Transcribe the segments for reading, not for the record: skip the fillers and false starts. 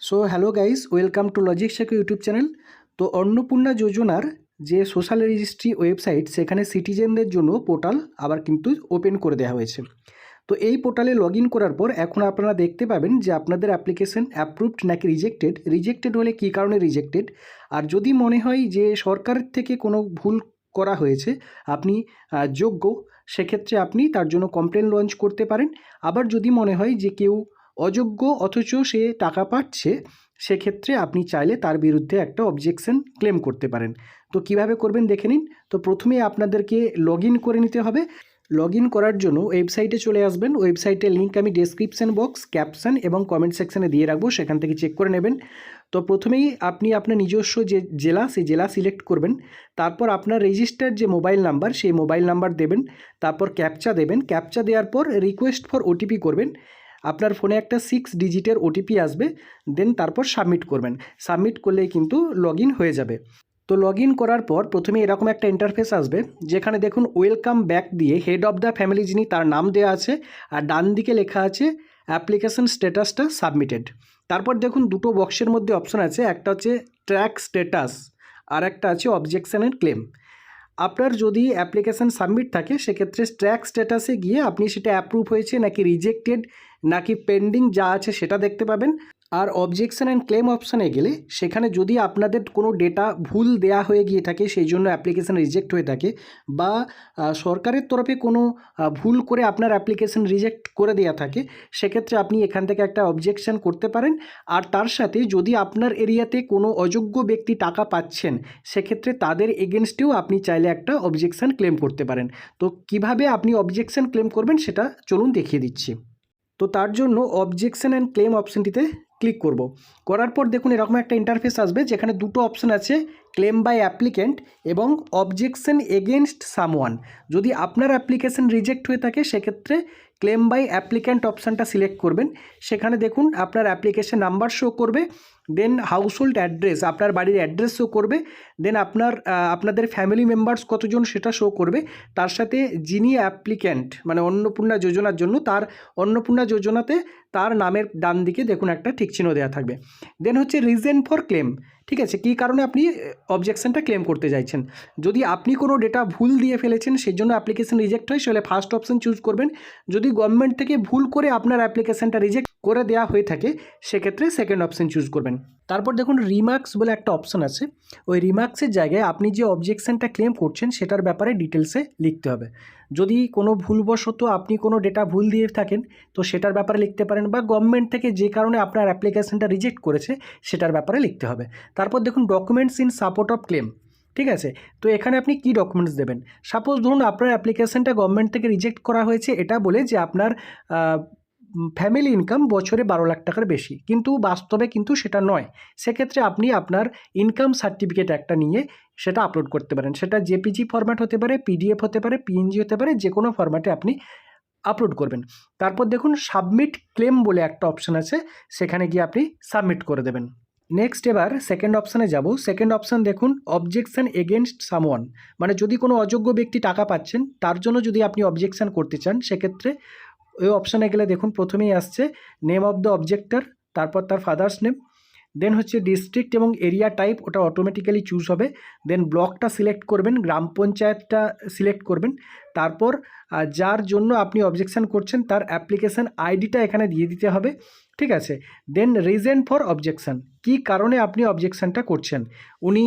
So hello guys, welcome to logic শেখো YouTube channel. তো অন্নপূর্ণা যোজনার যে সোশ্যাল রেজিস্ট্রি ওয়েবসাইট, সেখানে সিটিজেনদের জন্য পোর্টাল আবার কিন্তু ওপেন করে দেওয়া হয়েছে। তো এই পোর্টালে লগ ইন করার পর এখন আপনারা দেখতে পাবেন যে আপনাদের অ্যাপ্লিকেশন অ্যাপ্রুভড নাকি রিজেক্টেড, রিজেক্টেড হলে কী কারণে রিজেক্টেড, আর যদি মনে হয় যে সরকারের থেকে কোনো ভুল করা হয়েছে, আপনি যোগ্য, সেক্ষেত্রে আপনি তার জন্য কমপ্লেন লঞ্চ করতে পারেন। আবার যদি মনে হয় যে কেউ অযোগ্য অথচ সে টাকা পাচ্ছে, সেক্ষেত্রে আপনি চাইলে তার বিরুদ্ধে একটা অবজেকশন ক্লেম করতে পারেন। তো কিভাবে করবেন দেখে নিন। তো প্রথমে আপনাদেরকে লগ ইন করে নিতে হবে। লগ ইন করার জন্য ওয়েবসাইটে চলে আসবেন। ওয়েবসাইটের লিঙ্ক আমি ডেসক্রিপশন বক্স, ক্যাপশন এবং কমেন্ট সেকশানে দিয়ে রাখবো, সেখান থেকে চেক করে নেবেন। তো প্রথমেই আপনি আপনার নিজস্ব যে জেলা, সেই জেলা সিলেক্ট করবেন। তারপর আপনার রেজিস্টার্ড যে মোবাইল নাম্বার, সেই মোবাইল নাম্বার দেবেন। তারপর ক্যাপচা দেবেন। ক্যাপচা দেওয়ার পর রিকোয়েস্ট ফর ওটিপি করবেন। আপনার ফোনে একটা 6 ডিজিটের ওটিপি আসবে, দেন তারপর সাবমিট করবেন। সাবমিট করলেই কিন্তু লগ ইন হয়ে যাবে। তো লগ ইন করার পর প্রথমে এরকম একটা ইন্টারফেস আসবে, যেখানে দেখুন ওয়েলকাম ব্যাক দিয়ে হেড অফ দ্য ফ্যামিলি যিনি, তার নাম দেওয়া আছে, আর ডান দিকে লেখা আছে অ্যাপ্লিকেশন স্ট্যাটাসটা সাবমিটেড। তারপর দেখুন দুটো বক্সের মধ্যে অপশন আছে, একটা হচ্ছে ট্র্যাক স্ট্যাটাস আর একটা আছে অবজেকশনের ক্লেম। আপনার যদি অ্যাপ্লিকেশান সাবমিট থাকে, সেক্ষেত্রে ট্র্যাক স্ট্যাটাসে গিয়ে আপনি সেটা অ্যাপ্রুভ হয়েছে নাকি রিজেক্টেড নাকি পেন্ডিং যা আছে সেটা দেখতে পাবেন। আর অবজেকশন অ্যান্ড ক্লেম অপশানে গেলে সেখানে যদি আপনাদের কোনো ডেটা ভুল দেয়া হয়ে গিয়ে থাকে, সেই জন্য অ্যাপ্লিকেশান রিজেক্ট হয়ে থাকে, বা সরকারের তরফে কোনো ভুল করে আপনার অ্যাপ্লিকেশান রিজেক্ট করে দেওয়া থাকে, সেক্ষেত্রে আপনি এখান থেকে একটা অবজেকশন করতে পারেন। আর তার সাথে যদি আপনার এরিয়াতে কোনো অযোগ্য ব্যক্তি টাকা পাচ্ছেন, সেক্ষেত্রে তাদের এগেনস্টেও আপনি চাইলে একটা অবজেকশন ক্লেম করতে পারেন। তো কিভাবে আপনি অবজেকশন ক্লেম করবেন সেটা চলুন দেখিয়ে দিচ্ছি। তো তার জন্য অবজেকশন অ্যান্ড ক্লেম অপশানটিতে ক্লিক করব। করার পর দেখুন এরকম একটা ইন্টারফেস আসবে, যেখানে দুটো অপশান আছে, ক্লেম বাই অ্যাপ্লিক্যান্ট এবং অবজেকশন এগেনস্ট সামওয়ান। যদি আপনার অ্যাপ্লিকেশন রিজেক্ট হয়ে থাকে, সেক্ষেত্রে ক্লেম বাই অ্যাপ্লিক্যান্ট অপশানটা সিলেক্ট করবেন। সেখানে দেখুন আপনার অ্যাপ্লিকেশন নাম্বার শো করবে, দেন হাউসহোল্ড অ্যাড্রেস, আপনার বাড়ির অ্যাড্রেস শো করবে, দেন আপনাদের ফ্যামিলি মেম্বার্স কতজন সেটা শো করবে। তার সাথে যিনি অ্যাপ্লিক্যান্ট, মানে অন্নপূর্ণা যোজনার জন্য, তার অন্নপূর্ণা যোজনাতে তার নামের ডান দিকে দেখুন একটা টিক চিহ্ন দেওয়া থাকবে। দেন হচ্ছে রিজন ফর ক্লেম, ঠিক আছে, কী কারণে আপনি অবজেকশনটা ক্লেম করতে চাইছেন। যদি আপনি কোনো ডেটা ভুল দিয়ে ফেলেছেন, সেই জন্য অ্যাপ্লিকেশন রিজেক্ট হয়, সেটা ফার্স্ট অপশন চুজ করবেন। যদি গভর্নমেন্ট থেকে ভুল করে আপনার অ্যাপ্লিকেশনটা রিজেক্ট করে দেওয়া হয়ে থাকে, সেক্ষেত্রে সেকেন্ড অপশন চুজ করবেন। তারপর দেখুন রিমার্কস বলে একটা অপশন আছে। ওই রিমার্কসের জায়গায় আপনি যে অবজেকশনটা ক্লেম করছেন সেটার ব্যাপারে ডিটেলসে লিখতে হবে। যদি কোনো ভুলবশত আপনি কোনো ডেটা ভুল দিয়ে থাকেন, তো সেটার ব্যাপারে লিখতে পারেন, বা গভর্নমেন্ট থেকে যে কারণে আপনার অ্যাপ্লিকেশনটা রিজেক্ট করেছে সেটার ব্যাপারে লিখতে হবে। তারপর দেখুন documents in support of clans, ঠিক আছে। তো এখানে আপনি কি ডকুমেন্টস দেবেন। সাপোজ ধরুন আপনার অ্যাপ্লিকেশনটা গভর্নমেন্ট থেকে রিজেক্ট করা হয়েছে এটা বলে যে আপনার ফ্যামিলি ইনকাম বছরে 12 লাখ টাকার বেশি, কিন্তু বাস্তবে কিন্তু সেটা নয়। সেক্ষেত্রে আপনি আপনার ইনকাম সার্টিফিকেট একটা নিয়ে সেটা আপলোড করতে পারেন। সেটা জেপিজি ফরম্যাট হতে পারে, পিডিএফ হতে পারে, পিএনজি হতে পারে, যে কোনো ফরম্যাটে আপনি আপলোড করবেন। তারপর দেখুন সাবমিট ক্লেম বলে একটা অপশান আছে, সেখানে গিয়ে আপনি সাবমিট করে দেবেন। নেক্সট এবার সেকেন্ড অপশানে যাব। সেকেন্ড অপশান দেখুন অবজেকশন এগেনস্ট সামওয়ান, মানে যদি কোনো অযোগ্য ব্যক্তি টাকা পাচ্ছেন, তার জন্য যদি আপনি অবজেকশন করতে চান, সেক্ষেত্রে ওই অপশানে গেলে দেখুন প্রথমেই আসছে নেম অফ দ্য অবজেক্টর, তারপর তার ফাদার্স নেম, দেন হচ্ছে ডিস্ট্রিক্ট এবং এরিয়া টাইপ, ওটা অটোমেটিক্যালি চুজ হবে। দেন ব্লকটা সিলেক্ট করবেন, গ্রাম পঞ্চায়েতটা সিলেক্ট করবেন। তারপর যার জন্য আপনি অবজেকশন করছেন তার অ্যাপ্লিকেশান আইডিটা এখানে দিয়ে দিতে হবে, ঠিক আছে। দেন রিজন ফর অবজেকশন, কী কারণে আপনি অবজেকশনটা করছেন। উনি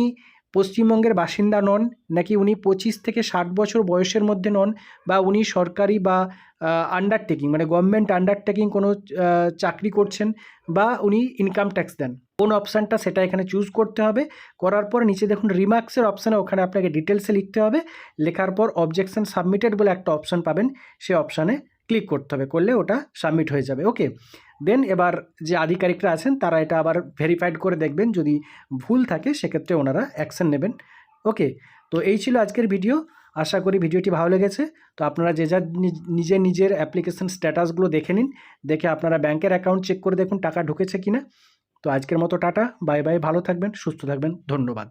পশ্চিমবঙ্গের বাসিন্দা নন, নাকি উনি 25 থেকে 60 বছর বয়সের মধ্যে নন, বা উনি সরকারি বা আন্ডারটেকিং, মানে গভর্নমেন্ট আন্ডারটেকিং কোনো চাকরি করছেন, বা উনি ইনকাম ট্যাক্স দেন, কোন অপশানটা সেটা এখানে চুজ করতে হবে। করার পর নিচে দেখুন রিমার্কসের অপশানে, ওখানে আপনাকে ডিটেলসে লিখতে হবে। লেখার পর অবজেকশন সাবমিটেড বলে একটা অপশান পাবেন, সেই অপশানে ক্লিক করতে হবে, করলে ওটা সাবমিট হয়ে যাবে। ওকে, দেন এবার যে আধিকারিকরা আছেন তারা এটা আবার ভেরিফাইড করে দেখবেন, যদি ভুল থাকে সেক্ষেত্রে ওনারা অ্যাকশন নেবেন। ওকে, তো এই ছিল আজকের ভিডিও। আশা করি ভিডিওটি ভালো লেগেছে। তো আপনারা যে যা নিজের অ্যাপ্লিকেশন স্ট্যাটাসগুলো দেখে নিন, দেখে আপনারা ব্যাংকের অ্যাকাউন্ট চেক করে দেখুন টাকা ঢুকেছে কিনা। তো আজকের মতো টাটা, বাই বাই, ভালো থাকবেন, সুস্থ থাকবেন, ধন্যবাদ।